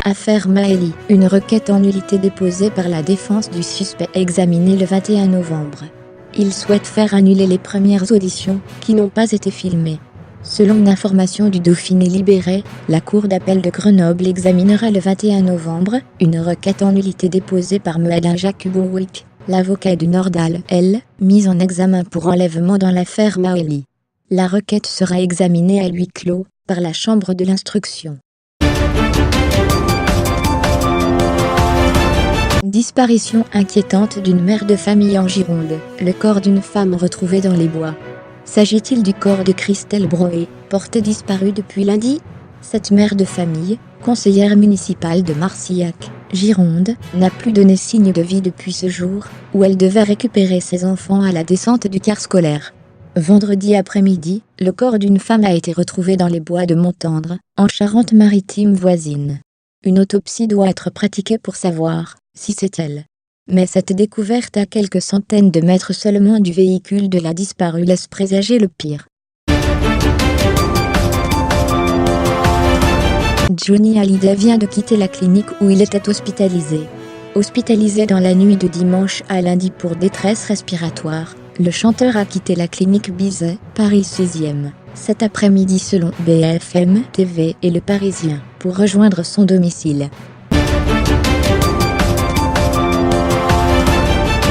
Affaire Maëly, une requête en nullité déposée par la défense du suspect examinée le 21 novembre. Il souhaite faire annuler les premières auditions, qui n'ont pas été filmées. Selon une information du Dauphiné libéré, la Cour d'appel de Grenoble examinera le 21 novembre une requête en nullité déposée par Mouhadin Jakubowicz, l'avocat de Nordal L, mis en examen pour enlèvement dans l'affaire Maëly. La requête sera examinée à huis clos par la Chambre de l'instruction. Disparition inquiétante d'une mère de famille en Gironde. Le corps d'une femme retrouvé dans les bois. S'agit-il du corps de Christelle Broé, portée disparue depuis lundi? Cette mère de famille, conseillère municipale de Marcillac, Gironde, n'a plus donné signe de vie depuis ce jour, où elle devait récupérer ses enfants à la descente du car scolaire. Vendredi après-midi, le corps d'une femme a été retrouvé dans les bois de Montendre, en Charente-Maritime voisine. Une autopsie doit être pratiquée pour savoir si c'est elle. Mais cette découverte à quelques centaines de mètres seulement du véhicule de la disparue laisse présager le pire. Johnny Hallyday vient de quitter la clinique où il était hospitalisé. Hospitalisé dans la nuit de dimanche à lundi pour détresse respiratoire, le chanteur a quitté la clinique Bizet, Paris 6e, cet après-midi selon BFM TV et Le Parisien, pour rejoindre son domicile.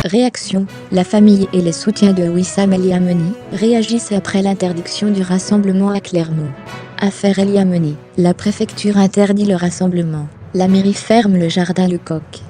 Réaction, la famille et les soutiens de Wissam El Yameni réagissent après l'interdiction du rassemblement à Clermont. Affaire El Yameni, la préfecture interdit le rassemblement, la mairie ferme le jardin Lecoq.